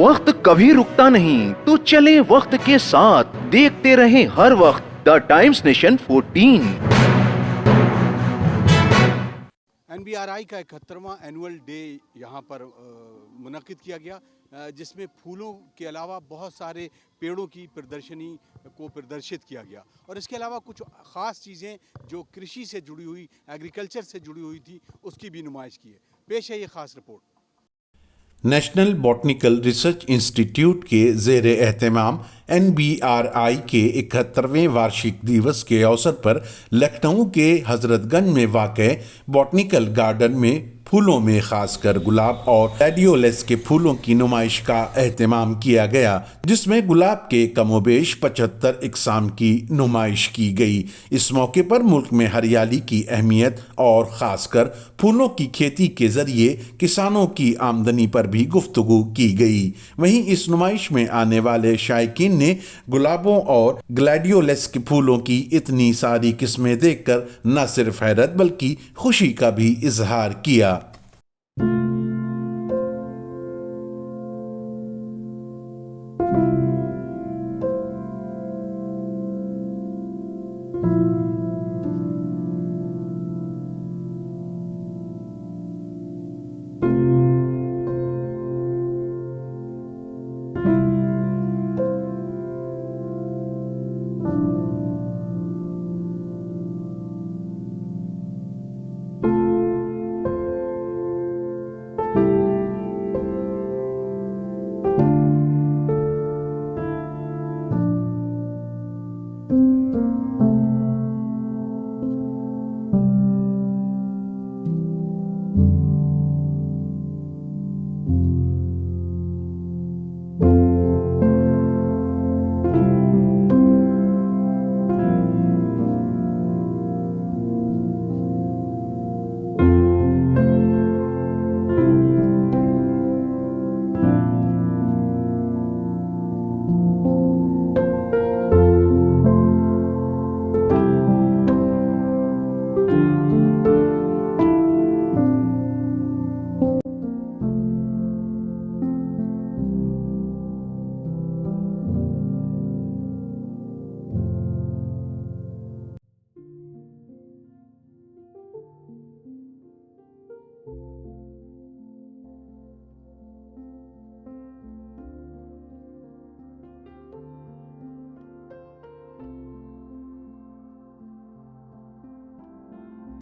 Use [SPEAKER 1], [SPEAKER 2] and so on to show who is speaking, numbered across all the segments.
[SPEAKER 1] वक्त कभी रुकता नहीं, तो चले वक्त के साथ, देखते रहे हर वक्त द टाइम्स नेशन 14।
[SPEAKER 2] NBRI का 71वां एनुअल डे यहाँ पर मुनक्किद किया गया, जिसमें फूलों के अलावा बहुत सारे पेड़ों की प्रदर्शनी को प्रदर्शित किया गया और इसके अलावा कुछ ख़ास चीज़ें जो कृषि से जुड़ी हुई, एग्रीकल्चर से जुड़ी हुई थी, उसकी भी नुमाइश की है। पेश है ये ख़ास report.
[SPEAKER 3] National botanical research institute के ज़ेर एहतमाम NBRI के 71वें वार्षिक दिवस के अवसर पर लखनऊ के हजरतगंज में वाक़ बॉटनिकल गार्डन में फूलों में खासकर गुलाब और ग्लैडियोलस के फूलों की नुमाइश का एहतमाम किया गया, जिसमें गुलाब के कमोबेश 75 इकसाम की नुमाइश की गई। इस मौके पर मुल्क में हरियाली की अहमियत और ख़ासकर फूलों की खेती के ज़रिए किसानों की आमदनी पर भी गुफ्तगू की गई। वहीं इस नुमाइश में आने वाले शायकीन ने गुलाबों और ग्लैडियोलस के फूलों की इतनी सारी किस्में देखकर न सिर्फ हैरत बल्कि खुशी का भी इजहार किया।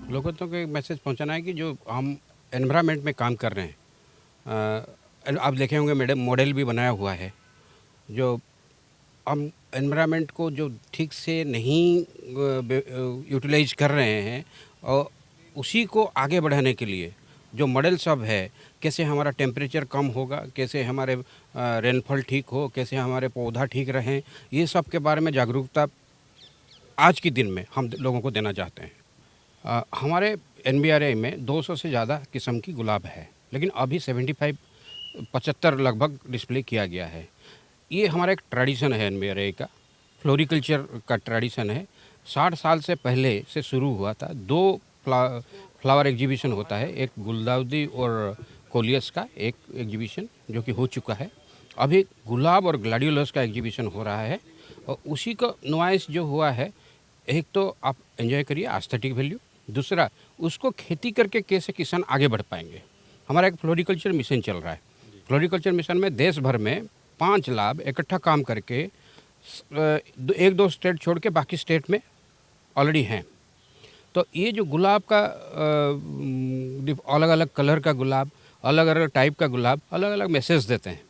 [SPEAKER 4] लोगों तक एक मैसेज पहुंचाना है कि जो हम एनवायरनमेंट में काम कर रहे हैं, आप देखे होंगे मैडम मॉडल भी बनाया हुआ है, जो हम एनवायरनमेंट को जो ठीक से नहीं यूटिलाइज कर रहे हैं और उसी को आगे बढ़ाने के लिए जो मॉडल सब है, कैसे हमारा टेम्परेचर कम होगा, कैसे हमारे रेनफॉल ठीक हो, कैसे हमारे पौधा ठीक रहें, ये सब के बारे में जागरूकता आज के दिन में हम लोगों को देना चाहते हैं। हमारे NBRI में 200 से ज़्यादा किस्म की गुलाब है, लेकिन अभी 75 लगभग डिस्प्ले किया गया है। ये हमारा एक ट्रेडिशन है NBRI का, फ्लोरिकल्चर का ट्रेडिशन है। 60 साल से पहले से शुरू हुआ था। 2 फ्लावर एग्जीबिशन होता है, एक गुलदाउदी और कोलियस का एक एग्जीबिशन जो कि हो चुका है। अभी गुलाब और ग्लैडियोलस का एग्जीबिशन हो रहा है और उसी का नुमाइश जो हुआ है, एक तो आप एंजॉय करिए एस्थेटिक वैल्यू, दूसरा उसको खेती करके कैसे किसान आगे बढ़ पाएंगे। हमारा एक फ्लोरिकल्चर मिशन चल रहा है। फ्लोरिकल्चर मिशन में देश भर में 5 लैब इकट्ठा काम करके 1-2 स्टेट छोड़ के बाकी स्टेट में ऑलरेडी हैं। तो ये जो गुलाब का अलग अलग कलर का गुलाब, अलग अलग टाइप का गुलाब अलग अलग मैसेज देते हैं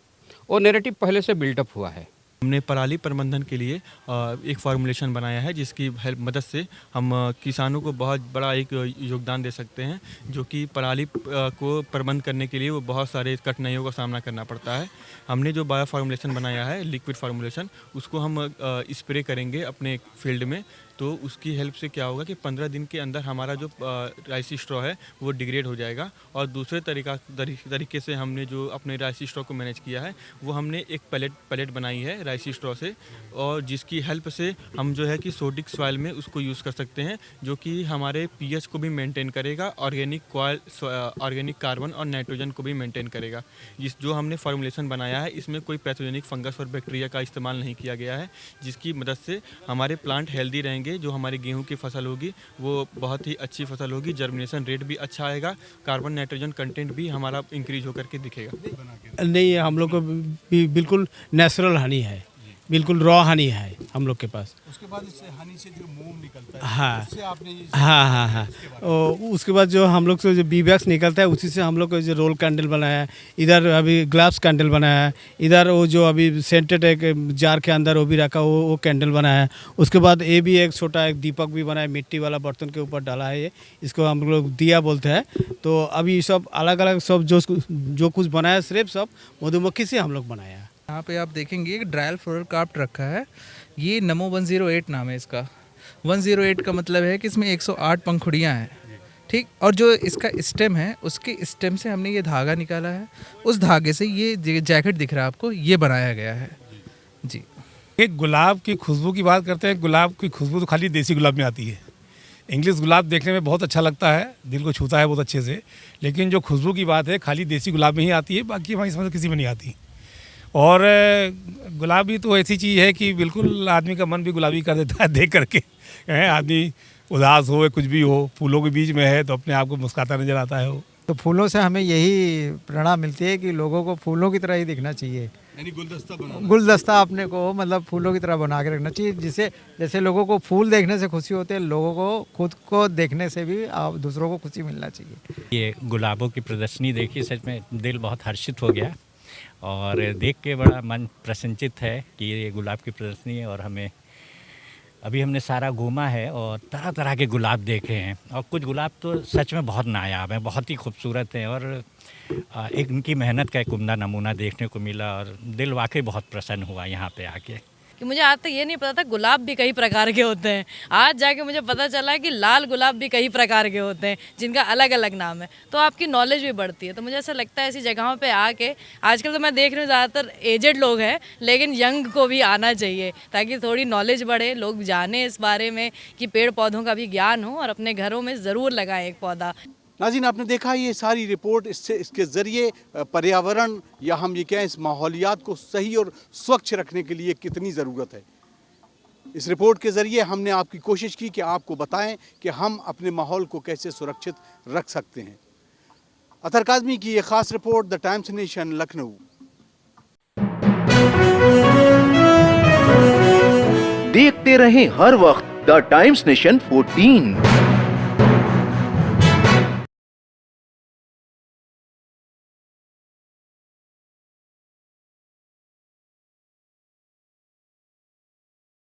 [SPEAKER 4] और नैरेटिव पहले से बिल्डअप हुआ है।
[SPEAKER 5] हमने पराली प्रबंधन के लिए एक फार्मूलेशन बनाया है, जिसकी मदद से हम किसानों को बहुत बड़ा एक योगदान दे सकते हैं, जो कि पराली को प्रबंध करने के लिए वो बहुत सारे कठिनाइयों का सामना करना पड़ता है। हमने जो बायो फार्मूलेशन बनाया है, लिक्विड फार्मूलेशन, उसको हम स्प्रे करेंगे अपने फील्ड में, तो उसकी हेल्प से क्या होगा कि 15 दिन के अंदर हमारा जो राइसी स्ट्रॉ है वो डिग्रेड हो जाएगा। और दूसरे तरीके से हमने जो अपने राइसी स्ट्रॉ को मैनेज किया है वो हमने एक पैलेट बनाई है राइसी स्ट्रॉ से, और जिसकी हेल्प से हम जो है कि सोडिक सॉइल में उसको यूज़ कर सकते हैं, जो कि हमारे पीएच को भी मेंटेन करेगा, ऑर्गेनिक कार्बन और नाइट्रोजन को भी मेंटेन करेगा। जो हमने फार्मूलेशन बनाया है इसमें कोई पैथोजेनिक फंगस और बैक्टीरिया का इस्तेमाल नहीं किया गया है, जिसकी मदद से हमारे प्लांट हेल्दी रहेंगे। जो हमारी गेहूं की फसल होगी वो बहुत ही अच्छी फसल होगी, जर्मिनेशन रेट भी अच्छा आएगा, कार्बन नाइट्रोजन कंटेंट भी हमारा इंक्रीज होकर के दिखेगा।
[SPEAKER 6] नहीं, हम लोग को बिल्कुल नेचुरल हनी है, बिल्कुल रॉ हनी है हम लोग के पास।
[SPEAKER 2] उसके बाद इससे हनी से जो मोम निकलता है,
[SPEAKER 6] हाँ
[SPEAKER 2] उससे आपने ये
[SPEAKER 6] हाँ। और उसके बाद जो हम लोग से जो बी वैक्स निकलता है उसी से हम लोग को जो रोल कैंडल बनाया है, इधर अभी ग्लास कैंडल बनाया है, इधर वो जो अभी सेंटेड एक जार के अंदर वो भी रखा वो कैंडल बनाया है। उसके बाद ये भी एक छोटा एक दीपक भी बनाया, मिट्टी वाला बर्तन के ऊपर डाला है, ये इसको हम लोग दिया बोलते हैं। तो अभी सब अलग अलग सब जो कुछ बनाया सिर्फ सब मधुमक्खी से हम लोग बनाया है।
[SPEAKER 7] यहाँ पे आप देखेंगे एक ड्रायल फ्लोरल कार्प रखा है, ये नमो 108 नाम है इसका। 108 का मतलब है कि इसमें 108 पंखुड़ियाँ हैं, ठीक। और जो इसका स्टेम है उसके स्टेम से हमने ये धागा निकाला है, उस धागे से ये जैकेट दिख रहा है आपको, ये बनाया गया है जी।
[SPEAKER 8] एक गुलाब की खुशबू की बात करते हैं, गुलाब की खुशबू तो खाली देसी गुलाब में आती है। इंग्लिश गुलाब देखने में बहुत अच्छा लगता है, दिल को छूता है बहुत अच्छे से, लेकिन जो खुशबू की बात है खाली देसी गुलाब में ही आती है, बाकी हमारी समझ किसी में नहीं आती। और गुलाबी तो ऐसी चीज़ है कि बिल्कुल आदमी का मन भी गुलाबी कर देता है देख करके। आदमी उदास हो कुछ भी हो, फूलों के बीच में है तो अपने आप को मुस्कुराता नजर आता है वो।
[SPEAKER 9] तो फूलों से हमें यही प्रेरणा मिलती है कि लोगों को फूलों की तरह ही दिखना चाहिए,
[SPEAKER 2] यानी
[SPEAKER 9] गुलदस्ता अपने को मतलब फूलों की तरह बना के रखना चाहिए, जिससे जैसे लोगों को फूल देखने से खुशी होती है, लोगों को खुद को देखने से भी दूसरों को खुशी मिलना चाहिए।
[SPEAKER 10] ये गुलाबों की प्रदर्शनी देखी, सच में दिल बहुत हर्षित हो गया और देख के बड़ा मन प्रसन्नचित है कि ये गुलाब की प्रदर्शनी है। और अभी हमने सारा घूमा है और तरह तरह के गुलाब देखे हैं, और कुछ गुलाब तो सच में बहुत नायाब हैं, बहुत ही खूबसूरत हैं, और एक उनकी मेहनत का एक उम्दा नमूना देखने को मिला और दिल वाकई बहुत प्रसन्न हुआ यहाँ पे आके।
[SPEAKER 11] कि मुझे आज तक ये नहीं पता था गुलाब भी कई प्रकार के होते हैं। आज जाके मुझे पता चला कि लाल गुलाब भी कई प्रकार के होते हैं जिनका अलग अलग नाम है, तो आपकी नॉलेज भी बढ़ती है। तो मुझे ऐसा लगता है ऐसी जगहों पे आके, आजकल तो मैं देख रही हूँ ज़्यादातर एजेड लोग हैं, लेकिन यंग को भी आना चाहिए ताकि थोड़ी नॉलेज बढ़े, लोग जाने इस बारे में कि पेड़ पौधों का भी ज्ञान हो, और अपने घरों में ज़रूर लगाएं एक पौधा।
[SPEAKER 2] नाज़रीन, आपने देखा ये सारी रिपोर्ट, इसके ज़रिए पर्यावरण या हम ये कहें इस माहौलियात को सही और स्वच्छ रखने के लिए कितनी ज़रूरत है। इस रिपोर्ट के ज़रिए हमने आपकी कोशिश की कि आपको बताएं कि हम अपने माहौल को कैसे सुरक्षित रख सकते हैं। अतर काज़मी की ये ख़ास report, the times nation, Lucknow.
[SPEAKER 1] देखते रहें हर वक्त द टाइम्स नेशन 14।